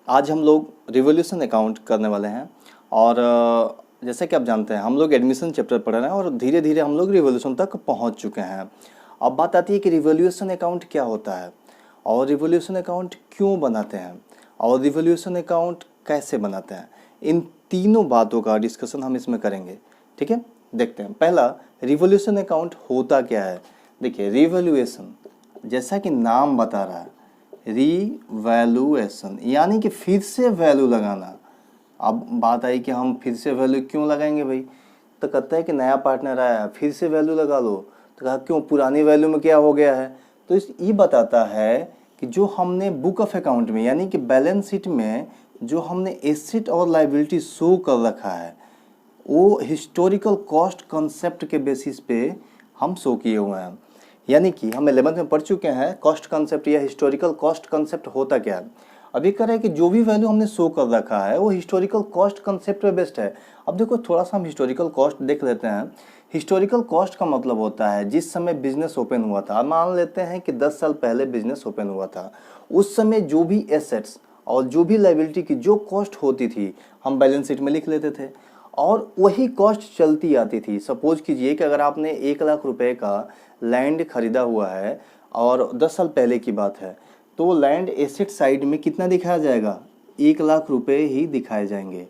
आज हम लोग रिवोल्यूशन अकाउंट करने वाले हैं। और जैसे कि आप जानते हैं हम लोग एडमिशन चैप्टर पढ़ रहे हैं और धीरे धीरे हम लोग रिवोल्यूशन तक पहुंच चुके हैं। अब बात आती है कि रिवोल्यूशन अकाउंट क्या होता है और रिवोल्यूशन अकाउंट क्यों बनाते हैं और रिवोल्यूशन अकाउंट कैसे बनाते हैं। इन तीनों बातों का डिस्कशन हम इसमें करेंगे। ठीक है, देखते हैं। पहला, रिवोल्यूशन अकाउंट होता क्या है। देखिए, रिवोल्यूशन जैसा कि नाम बता रहा है, रिवैल्यूएशन यानी कि फिर से वैल्यू लगाना। अब बात आई कि हम फिर से वैल्यू क्यों लगाएंगे भाई, तो कहता है कि नया पार्टनर आया फिर से वैल्यू लगा लो। तो कहा क्यों, पुरानी वैल्यू में क्या हो गया है। तो ये बताता है कि जो हमने बुक ऑफ अकाउंट में यानी कि बैलेंस शीट में जो हमने एसेट और लाइबिलिटी शो कर रखा है वो हिस्टोरिकल कॉस्ट कंसेप्ट के बेसिस पे हम शो किए हुए हैं। यानी कि हम 11th में पढ़ चुके हैं कॉस्ट कंसेप्ट या हिस्टोरिकल कॉस्ट कंसेप्ट होता क्या है। अभी कह रहे हैं कि जो भी वैल्यू हमने शो कर रखा है वो हिस्टोरिकल कॉस्ट कंसेप्ट पे बेस्ड है। अब देखो, थोड़ा सा हम हिस्टोरिकल कॉस्ट देख लेते हैं। हिस्टोरिकल कॉस्ट का मतलब होता है जिस समय बिजनेस ओपन हुआ था। मान लेते हैं कि 10 साल पहले बिजनेस ओपन हुआ था, उस समय जो भी एसेट्स और जो भी लाइबिलिटी की जो कॉस्ट होती थी हम बैलेंस शीट में लिख लेते थे और वही कॉस्ट चलती आती थी। सपोज कीजिए कि अगर आपने 1 लाख रुपए का लैंड खरीदा हुआ है और 10 साल पहले की बात है, तो लैंड एसेट साइड में कितना दिखाया जाएगा, 1 लाख रुपए ही दिखाए जाएंगे।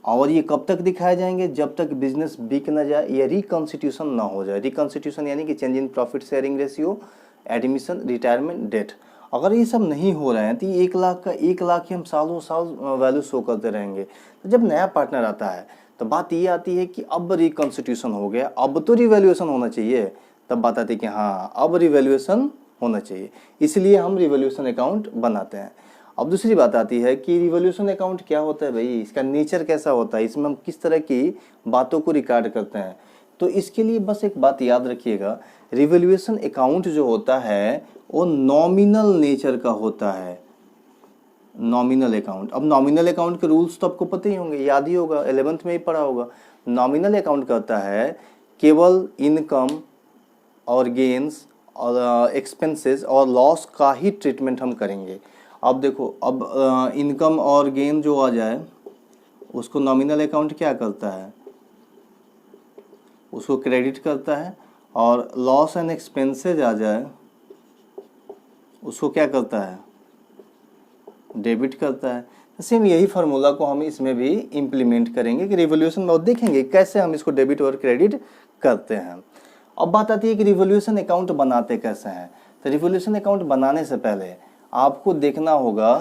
और ये कब तक दिखाए जाएंगे, जब तक बिजनेस बिक ना जाए या रिकॉन्स्टिट्यूशन ना हो जाए। रिकॉन्स्टिट्यूशन यानी कि change in profit sharing ratio, admission, retirement, death. अगर ये सब नहीं हो रहे हैं तो ये 1 लाख का 1 लाख ही हम सालों साल वैल्यू शो करते रहेंगे। तो जब नया पार्टनर आता है तो बात ये आती है कि अब रिकॉन्स्टिट्यूशन हो गया, अब तो रिवैल्यूएशन होना चाहिए। तब बात आती है कि हाँ, अब रिवैल्यूएशन होना चाहिए, इसलिए हम रिवैल्यूएशन अकाउंट बनाते हैं। अब दूसरी बात आती है कि रिवॉल्यूशन अकाउंट क्या होता है भाई, इसका नेचर कैसा होता है, इसमें हम किस तरह की बातों को रिकॉर्ड करते हैं। तो इसके लिए बस एक बात याद रखिएगा, रिवॉल्यूशन अकाउंट जो होता है वो नॉमिनल नेचर का होता है। नॉमिनल अकाउंट, अब नॉमिनल अकाउंट के रूल्स तो आपको पता ही होंगे, याद ही होगा, 11th में ही पढ़ा होगा। नॉमिनल अकाउंट कहता है केवल इनकम और गेन्स और एक्सपेंसेस और लॉस का ही ट्रीटमेंट हम करेंगे। अब देखो, अब इनकम और गेन जो आ जाए उसको नॉमिनल अकाउंट क्या करता है, उसको क्रेडिट करता है। और लॉस एंड एक्सपेंसेस आ जाए उसको क्या करता है, डेबिट करता है। सेम यही फार्मूला को हम इसमें भी इम्प्लीमेंट करेंगे कि रिवॉल्यूशन में देखेंगे कैसे हम इसको डेबिट और क्रेडिट करते हैं। अब बात आती है कि रिवॉल्यूशन अकाउंट बनाते कैसे हैं। तो रिवॉल्यूशन अकाउंट बनाने से पहले आपको देखना होगा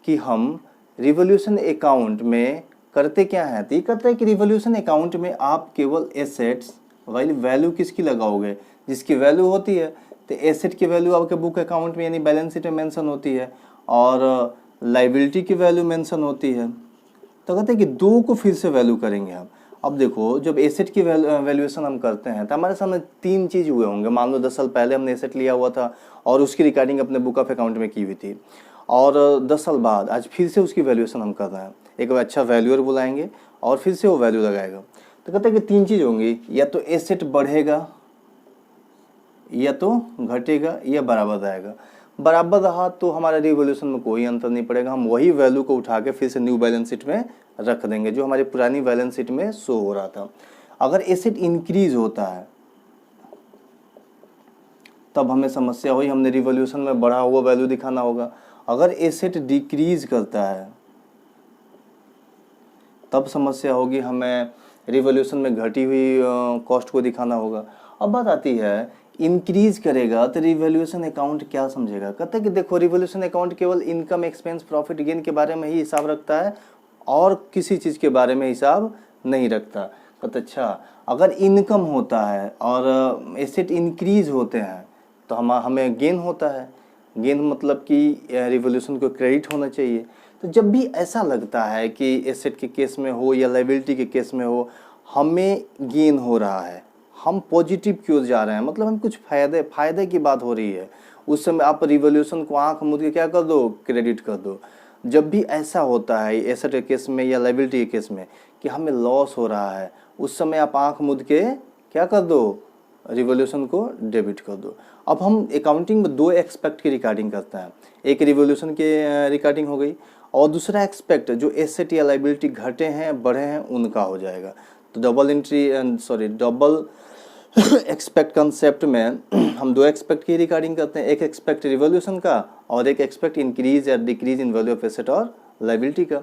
कि हम रिवॉल्यूशन अकाउंट में करते क्या हैं। तो ये कहता है कि रिवॉल्यूशन अकाउंट में आप केवल एसेट्स वाली वैल्यू किसकी लगाओगे, जिसकी वैल्यू होती है। तो एसेट की वैल्यू आपके बुक अकाउंट में यानी बैलेंस शीट में मेंशन होती है और लाइबिलिटी की वैल्यू मेंशन होती है। तो कहते हैं कि दो को फिर से वैल्यू करेंगे हम। अब देखो, जब एसेट की वैल्यूएशन हम करते हैं तो हमारे सामने तीन चीज़ हुए होंगे। मान लो 10 साल पहले हमने एसेट लिया हुआ था और उसकी रिकॉर्डिंग अपने बुक ऑफ अकाउंट में की हुई थी, और 10 साल बाद आज फिर से उसकी वैल्यूएशन हम कर रहे हैं। एक अच्छा वैल्यूअर बुलाएंगे और फिर से वो वैल्यू लगाएगा। तो कहते हैं कि तीन चीज़ होंगी, या तो एसेट बढ़ेगा, या तो घटेगा, या बराबर रहेगा। बराबर रहा तो हमारे रिवॉल्यूशन में कोई अंतर नहीं पड़ेगा, हम वही वैल्यू को उठा के फिर से न्यू बैलेंस शीट में रख देंगे जो हमारी पुरानी बैलेंस शीट में शो हो रहा था। अगर एसेट इंक्रीज होता है तब हमें समस्या हुई, हमने रिवॉल्यूशन में बढ़ा हुआ वैल्यू दिखाना होगा। अगर एसेट डिक्रीज करता है तब समस्या होगी, हमें रिवॉल्यूशन में घटी हुई कॉस्ट को दिखाना होगा। अब बात आती है इंक्रीज करेगा तो रिवॉल्यूशन अकाउंट क्या समझेगा। कहते हैं कि देखो, रिवॉल्यूशन अकाउंट केवल इनकम, एक्सपेंस, प्रॉफिट, गेन के बारे में ही हिसाब रखता है और किसी चीज़ के बारे में हिसाब नहीं रखता। कहते अच्छा, अगर इनकम होता है और एसेट इंक्रीज होते हैं तो हमें गेन होता है। गेन मतलब कि रिवॉल्यूशन को क्रेडिट होना चाहिए। तो जब भी ऐसा लगता है कि एसेट के केस में हो या लायबिलिटी के केस में हो हमें गेन हो रहा है, हम पॉजिटिव क्यों जा रहे हैं, मतलब हम कुछ फायदे की बात हो रही है, उस समय आप रिवॉल्यूशन को आंख मूंद के क्या कर दो, क्रेडिट कर दो। जब भी ऐसा होता है एसेट के केस में या लायबिलिटी के केस में कि हमें लॉस हो रहा है, उस समय आप आंख मूंद के क्या कर दो, रिवॉल्यूशन को डेबिट कर दो। अब हम अकाउंटिंग में दो एक्सपेक्ट की रिकॉर्डिंग करते हैं, एक रिवॉल्यूशन के रिकॉर्डिंग हो गई और दूसरा एक्सपेक्ट जो एसेट या लाइबिलिटी घटे हैं बढ़े हैं उनका हो जाएगा। तो डबल एक्सपेक्ट कंसेप्ट में हम दो एक्सपेक्ट की रिगार्डिंग करते हैं, एक एक्सपेक्ट रिवोल्यूशन का और एक एक्सपेक्ट इंक्रीज या decrease in value of asset और लाइबिलिटी का।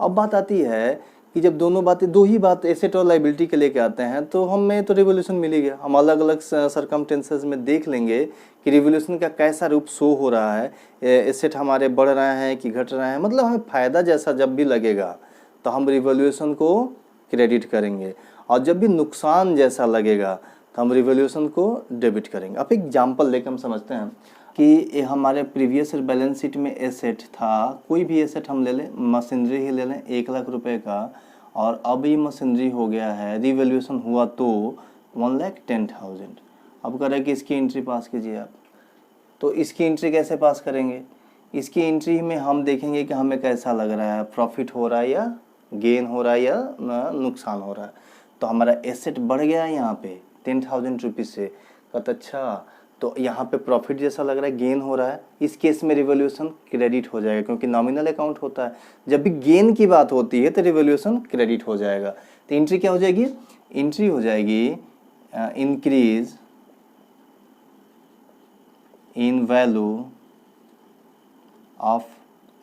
अब बात आती है कि जब दोनों बातें दो ही बात एसेट और लाइबिलिटी के लेके आते हैं तो हमें तो रिवोल्यूशन मिल ही गया। हम अलग अलग सरकमटेंसेस में देख लेंगे कि रिवोल्यूशन का कैसा रूप शो हो रहा है, एसेट हमारे बढ़ रहे हैं कि घट रहे हैं, मतलब हमें फ़ायदा जैसा जब भी लगेगा तो हम रिवोल्यूशन को क्रेडिट करेंगे और जब भी नुकसान जैसा लगेगा तो हम रिवोल्यूशन को डेबिट करेंगे। अब एग्जाम्पल लेकर हम समझते हैं कि ये हमारे प्रीवियस बैलेंस शीट में एसेट था, कोई भी एसेट हम ले लें, मशीनरी ही ले लें 1 लाख रुपए का, और अब ये मशीनरी हो गया है, रिवैल्यूएशन हुआ तो 1,10,000। अब कह रहे हैं कि इसकी एंट्री पास कीजिए आप। तो इसकी एंट्री कैसे पास करेंगे? इसकी एंट्री में हम देखेंगे कि हमें कैसा लग रहा है, प्रॉफिट हो रहा है या गेन हो रहा है या नुकसान हो रहा है। तो हमारा एसेट बढ़ गया है यहाँ पे 10,000 रुपीज़ से। कहते अच्छा तो यहाँ पे प्रॉफिट जैसा लग रहा है, गेन हो रहा है। इस केस में रिवैल्यूएशन क्रेडिट हो जाएगा क्योंकि नॉमिनल अकाउंट होता है। जब भी गेन की बात होती है तो रिवैल्यूएशन क्रेडिट हो जाएगा। तो एंट्री क्या हो जाएगी? एंट्री हो जाएगी increase in value of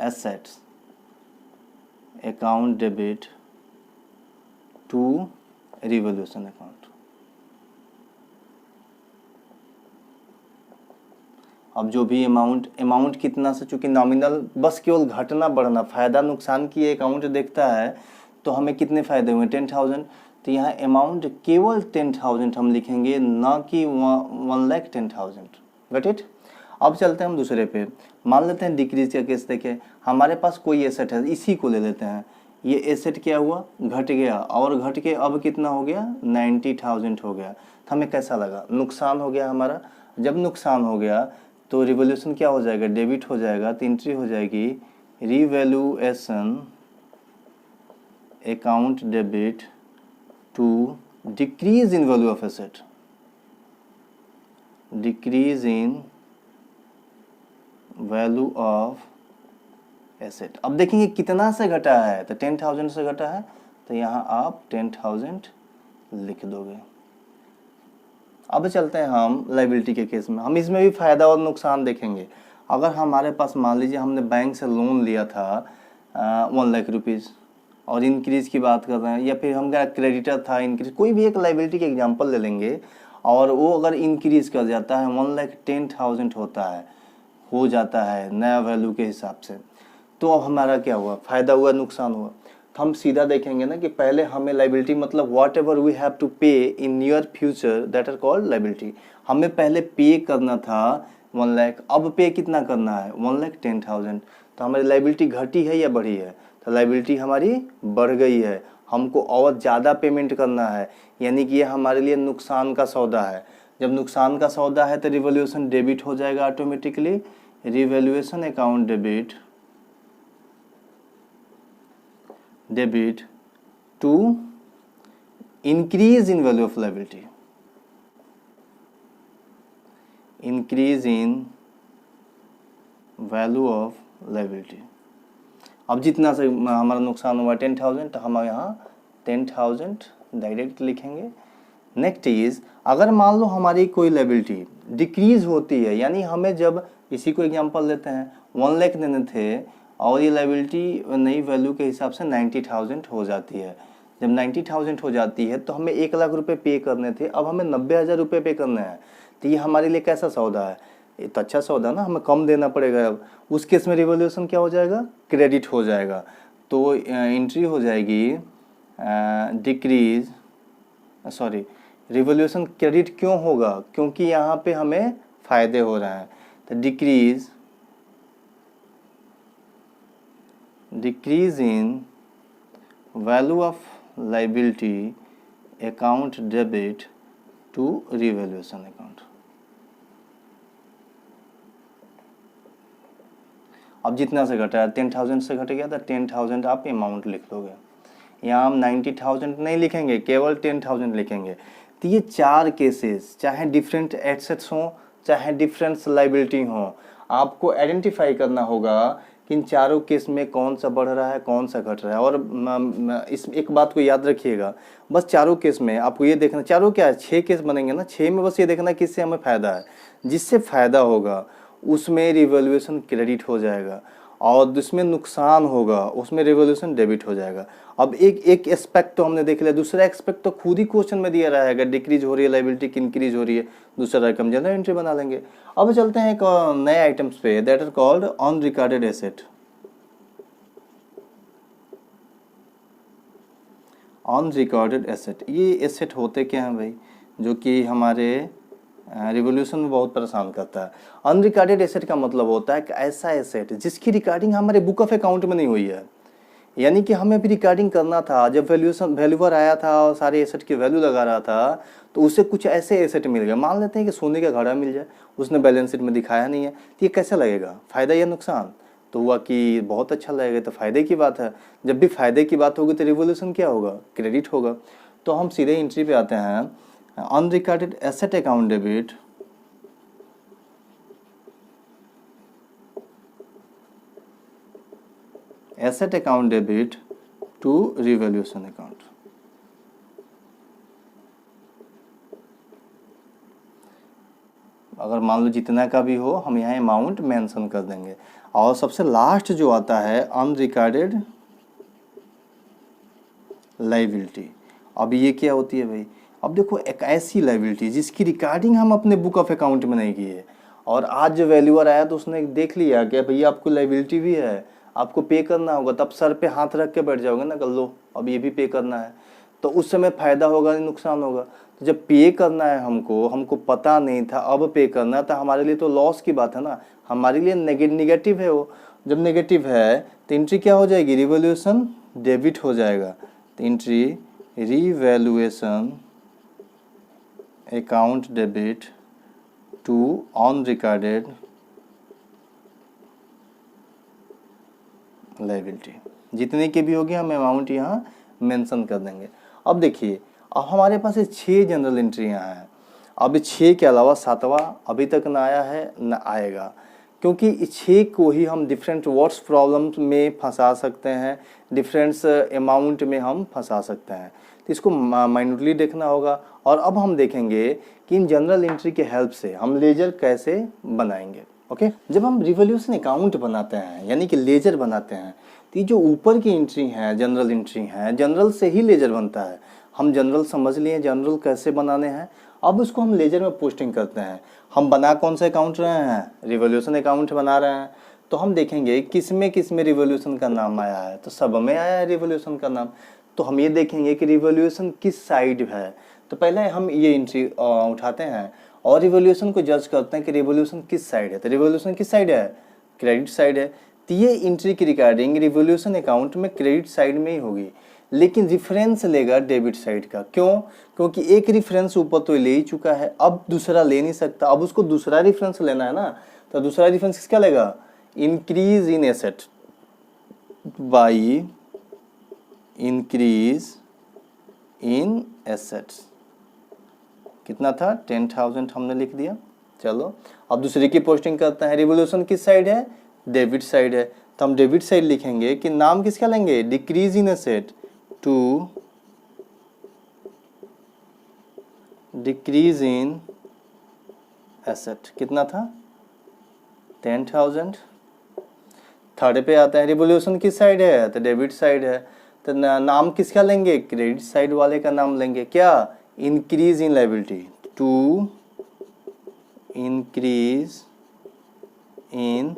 assets account debit to revaluation account. अब जो भी अमाउंट कितना से, चूंकि नॉमिनल बस केवल घटना बढ़ना, फायदा नुकसान की अकाउंट देखता है तो हमें कितने फायदे हुए 10,000। तो यहाँ अमाउंट केवल 10,000 हम लिखेंगे, ना कि 1,10,000। Got it. अब चलते हैं हम दूसरे पे। मान लेते हैं डिक्रीज का केस देखें। हमारे पास कोई एसेट है, इसी को ले लेते हैं। ये एसेट क्या हुआ? घट गया, और घट के अब कितना हो गया? 90,000 हो गया। तो हमें कैसा लगा? नुकसान हो गया हमारा। जब नुकसान हो गया तो रिवैल्यूएशन क्या हो जाएगा? डेबिट हो जाएगा। तो एंट्री हो जाएगी revaluation account debit to decrease in value of asset, decrease in value of asset. अब देखेंगे कितना से घटा है, तो 10,000 से घटा है, तो यहाँ आप 10,000 लिख दोगे। अब चलते हैं हम लाइबिलिटी के केस में। हम इसमें भी फायदा और नुकसान देखेंगे। अगर हमारे पास मान लीजिए हमने बैंक से लोन लिया था 1 लाख रुपीज़, और इंक्रीज की बात कर रहे हैं, या फिर हम क्या क्रेडिटर था इंक्रीज, कोई भी एक लाइबिलिटी के एग्जांपल ले लेंगे, और वो अगर इंक्रीज कर जाता है 1,10,000 होता है, हो जाता है नया वैल्यू के हिसाब से, तो अब हमारा क्या हुआ? फायदा हुआ, नुकसान हुआ? तो हम सीधा देखेंगे ना कि पहले हमें लाइबिलिटी मतलब whatever we have to pay in near future that are called liability. हमें पहले पे करना था 1 लाख, अब पे कितना करना है? 1,10,000। तो हमारी लाइबिलिटी घटी है या बढ़ी है? तो लाइबिलिटी हमारी बढ़ गई है, हमको और ज़्यादा पेमेंट करना है, यानी कि ये हमारे लिए नुकसान का सौदा है। जब नुकसान का सौदा है तो रिवैल्यूएशन डेबिट हो जाएगा automatically. Revaluation account debit to increase in value of liability, increase in value of liability। अब जितना से हमारा नुकसान हुआ 10,000, तो हम यहाँ 10,000 डायरेक्ट लिखेंगे। नेक्स्ट इज, अगर मान लो हमारी कोई लाइबिलिटी डिक्रीज होती है, यानी हमें जब, इसी को एग्जांपल लेते हैं, 1 लाख देने थे और ये लाइबिलिटी नई वैल्यू के हिसाब से 90,000 हो जाती है। जब 90,000 हो जाती है तो हमें 1 लाख रुपए पे करने थे, अब हमें 90,000 रुपये पे करने हैं। तो ये हमारे लिए कैसा सौदा है? ये तो अच्छा सौदा ना, हमें कम देना पड़ेगा। अब उस केस में रिवैल्यूएशन क्या हो जाएगा? क्रेडिट हो जाएगा। तो एंट्री हो जाएगी डिक्रीज, रिवैल्यूएशन क्रेडिट क्यों होगा? क्योंकि यहाँ पे हमें फ़ायदे हो रहे हैं। तो decrease in value of liability account debit to revaluation account. अब जितना से घटा है 10,000 से घट गया, तो 10,000 आप अमाउंट लिख दोगे। यहाँ हम 90,000 नहीं लिखेंगे, केवल 10,000 लिखेंगे। तो ये 4 केसेस, चाहे डिफरेंट एसेट्स हों चाहे डिफरेंट लाइबिलिटी हों, आपको आइडेंटिफाई करना होगा कि इन चारों केस में कौन सा बढ़ रहा है कौन सा घट रहा है। और इस एक बात को याद रखिएगा, बस चारों केस में आपको ये देखना, चारों क्या है 6 केस बनेंगे ना, 6 में बस ये देखना किससे हमें फ़ायदा है। जिससे फ़ायदा होगा उसमें रिवैल्यूएशन क्रेडिट हो जाएगा और जिसमें नुकसान होगा उसमें रिवॉल्यूशन डेबिट हो जाएगा। अब एक एस्पेक्ट तो हमने देख लिया, दूसरा एक्सपेक्ट तो खुद ही क्वेश्चन में दिया रहेगा, डिक्रीज हो रही है लाइबिलिटी कि इंक्रीज हो रही है, दूसरा रकम जनरल एंट्री बना लेंगे। अब चलते हैं एक नए आइटम्स पे, that are called unrecorded asset. Unrecorded asset, ये एसेट होते क्या हैं भाई, जो कि हमारे रिवोल्यूशन में बहुत परेशान करता है। अनरिकॉर्डेड एसेट का मतलब होता है कि ऐसा एसेट जिसकी रिकॉर्डिंग हमारे बुक ऑफ अकाउंट में नहीं हुई है, यानी कि हमें भी रिकॉर्डिंग करना था, जब वैल्यूअर आया था और सारे एसेट की वैल्यू लगा रहा था तो उसे कुछ ऐसे एसेट मिल गए, मान लेते हैं कि सोने का घड़ा मिल जाए, उसने बैलेंस शीट में दिखाया नहीं है, तो ये कैसा लगेगा, फ़ायदा या नुकसान? तो हुआ कि बहुत अच्छा लगेगा, तो फ़ायदे की बात है। जब भी फ़ायदे की बात होगी तो रिवोल्यूशन क्या होगा, क्रेडिट होगा। तो हम सीधे एंट्री पे आते हैं, unrecorded asset account debit asset account debit to revaluation account. अगर मान लो जितना का भी हो हम यहाँ अमाउंट मेंशन कर देंगे। और सबसे लास्ट जो आता है अनरिकॉर्डेड लाइबिलिटी। अब ये क्या होती है भाई, अब देखो एक ऐसी लाइबिलिटी जिसकी रिकॉर्डिंग हम अपने बुक ऑफ अकाउंट में नहीं की है, और आज जो वैल्यूअर आया तो उसने देख लिया कि भैया आपको लाइबिलिटी भी है, आपको पे करना होगा, तब सर पे हाथ रख के बैठ जाओगे ना, कर लो अब ये भी पे करना है, तो उस समय फ़ायदा होगा या नुकसान होगा? तो जब पे करना है हमको पता नहीं था, अब पे करना है, तो हमारे लिए तो लॉस की बात है ना, हमारे लिए नेगेटिव है वो। जब नेगेटिव है तो एंट्री क्या हो जाएगी, रिवैल्यूएशन डेबिट हो जाएगा। तो entry revaluation account debit to unrecorded liability, जितने की भी होगी हम अमाउंट यहाँ मेंशन कर देंगे। अब देखिए, अब हमारे पास 6 जनरल एंट्रियाँ हैं। अब 6 के अलावा 7वां अभी तक ना आया है ना आएगा, क्योंकि इस 6 को ही हम डिफरेंट वर्ड्स प्रॉब्लम्स में फंसा सकते हैं, डिफरेंट अमाउंट में हम फंसा सकते हैं, तो इसको माइन्यूटली देखना होगा। और अब हम देखेंगे कि इन जनरल एंट्री के हेल्प से हम लेजर कैसे बनाएंगे। ओके, जब हम रिवॉल्यूशन अकाउंट बनाते हैं यानी कि लेजर बनाते हैं, तो ये जो ऊपर की एंट्री है जनरल एंट्री है, जनरल से ही लेजर बनता है। हम जनरल समझ लिए, जनरल कैसे बनाने हैं, अब उसको हम लेजर में पोस्टिंग करते हैं। हम बना कौन सा अकाउंट रहे हैं, रिवॉल्यूशन अकाउंट बना रहे हैं, तो हम देखेंगे किस में रिवॉल्यूशन का नाम आया है, तो सब में आया है रिवॉल्यूशन का नाम। तो हम ये देखेंगे कि रिवॉल्यूशन किस साइड है, तो पहले हम ये एंट्री उठाते हैं और रिवॉल्यूशन को जज करते हैं कि रिवॉल्यूशन किस साइड है। तो रिवॉल्यूशन किस साइड है, क्रेडिट साइड है, तो ये एंट्री की रिकॉर्डिंग रिवॉल्यूशन अकाउंट में क्रेडिट साइड में ही होगी, लेकिन रेफरेंस लेगा डेबिट साइड का। क्यों? क्योंकि एक रेफरेंस ऊपर तो ले ही चुका है, अब दूसरा ले नहीं सकता, अब उसको दूसरा रेफरेंस लेना है ना, तो दूसरा रेफरेंस किसका लेगा, increase in asset by increase in assets. कितना था, 10,000 हमने लिख दिया। चलो अब दूसरे की पोस्टिंग करते हैं। रिवॉल्यूशन किस साइड है, डेबिट साइड है, तो हम डेबिट साइड लिखेंगे कि नाम किसका लेंगे, decrease in asset to decrease in asset. कितना था, 10,000। थर्ड पे आते हैं, रिवॉल्यूशन किस साइड है, तो डेबिट साइड है, तो नाम किसका लेंगे, क्रेडिट साइड वाले का नाम लेंगे, क्या, increase in liability, to increase in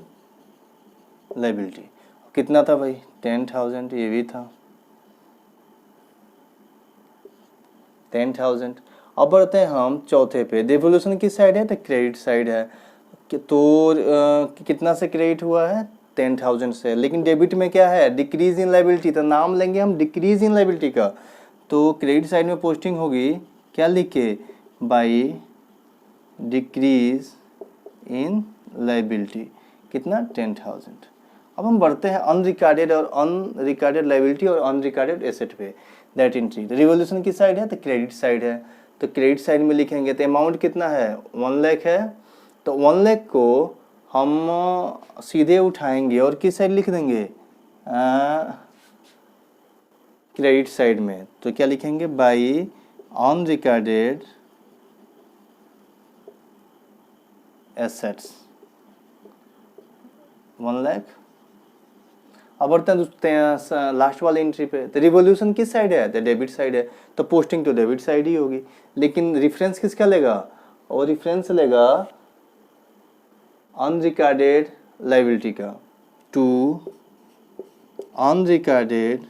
liability. कितना था भाई, 10,000, ये भी था 10,000। अब बढ़ते हैं हम चौथे पे, रिवॉल्यूशन किस साइड है, तो क्रेडिट साइड है, तो कितना से क्रेडिट हुआ है, 10,000 से, लेकिन डेबिट में क्या है, डिक्रीज इन लायबिलिटी, तो नाम लेंगे हम डिक्रीज इन लायबिलिटी का, तो क्रेडिट साइड में पोस्टिंग होगी क्या लिख के, बाई डिक्रीज इन लायबिलिटी। कितना, 10,000। अब हम बढ़ते हैं अनरिकॉर्डेड और अनरिकॉर्डेड लायबिलिटी और अनरिकॉर्डेड एसेट पे, दैट एंट्री। रिवॉल्यूशन की साइड है, तो क्रेडिट साइड है, तो क्रेडिट साइड में लिखेंगे, तो अमाउंट कितना है, 1 लाख है, तो 1 लाख को हम सीधे उठाएंगे और किस साइड लिख देंगे, क्रेडिट साइड में। तो क्या लिखेंगे, by on recorded assets 1 lakh. अब बढ़ते हैं लास्ट वाली एंट्री पे। तो रिवोल्यूशन किस साइड है, तो डेबिट साइड है, तो पोस्टिंग तो डेबिट साइड ही होगी। लेकिन रेफरेंस किसका लेगा, और रेफरेंस लेगा अनरिकॉर्डेड लायबिलिटी का, टू अनरिकॉर्डेड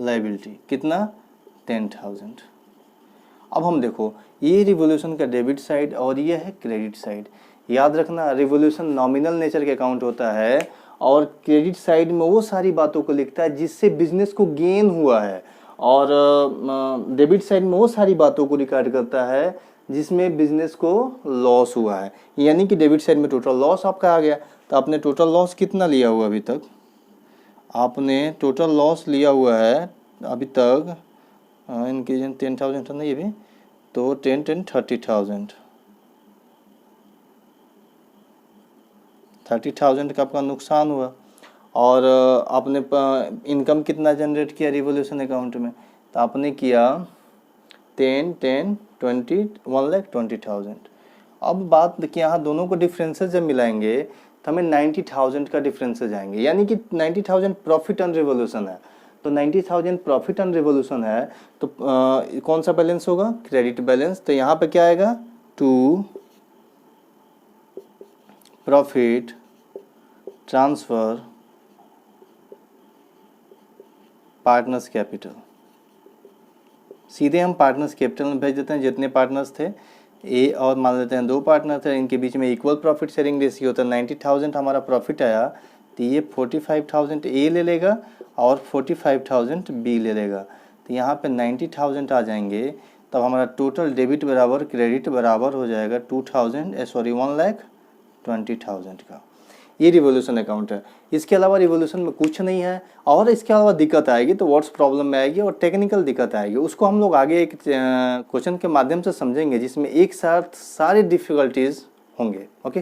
लायबिलिटी, कितना 10,000। अब हम देखो, ये रिवोल्यूशन का डेबिट साइड और ये है क्रेडिट साइड। याद रखना, रिवोल्यूशन नॉमिनल नेचर के अकाउंट होता है और क्रेडिट साइड में वो सारी बातों को लिखता है जिससे बिजनेस को गेन हुआ है, और डेबिट साइड में वो सारी बातों को रिकॉर्ड करता है जिसमें बिजनेस को लॉस हुआ है। यानी कि डेबिट साइड में टोटल लॉस आपका आ गया। तो आपने टोटल लॉस कितना लिया हुआ अभी तक, आपने टोटल लॉस लिया हुआ है अभी तक, इनके 10,000 था ना ये भी, तो 30,000 30,000 का आपका नुकसान हुआ। और आपने इनकम कितना जनरेट किया रिवोल्यूशन अकाउंट में, तो आपने किया 1,20,000। अब बात देखिए, यहाँ दोनों को डिफरेंसेस जब मिलाएंगे तो हमें 90,000 का डिफरेंसेस आएंगे। यानी कि 90,000 प्रॉफिट ऑन रिवोल्यूशन है। तो 90,000 प्रॉफिट ऑन रिवोल्यूशन है, तो कौन सा बैलेंस होगा, क्रेडिट बैलेंस। तो यहाँ पे क्या आएगा, to profit transfer partners capital. सीधे हम पार्टनर्स कैपिटल में भेज देते हैं। जितने पार्टनर्स थे, ए और मान लेते हैं 2 पार्टनर थे, इनके बीच में इक्वल प्रॉफिट शेयरिंग रेशियो होता है। 90,000 हमारा प्रॉफिट आया, तो ये 45,000 ए ले लेगा और 45,000 बी ले लेगा। तो यहाँ पे 90,000 आ जाएंगे, तब हमारा टोटल डेबिट बराबर क्रेडिट बराबर हो जाएगा 1,20,000 का। ये रिवोल्यूशन अकाउंट है। इसके अलावा रिवोल्यूशन में कुछ नहीं है, और इसके अलावा दिक्कत आएगी तो वर्ड्स प्रॉब्लम में आएगी और टेक्निकल दिक्कत आएगी। उसको हम लोग आगे एक क्वेश्चन के माध्यम से समझेंगे जिसमें एक साथ सारे डिफिकल्टीज होंगे। ओके।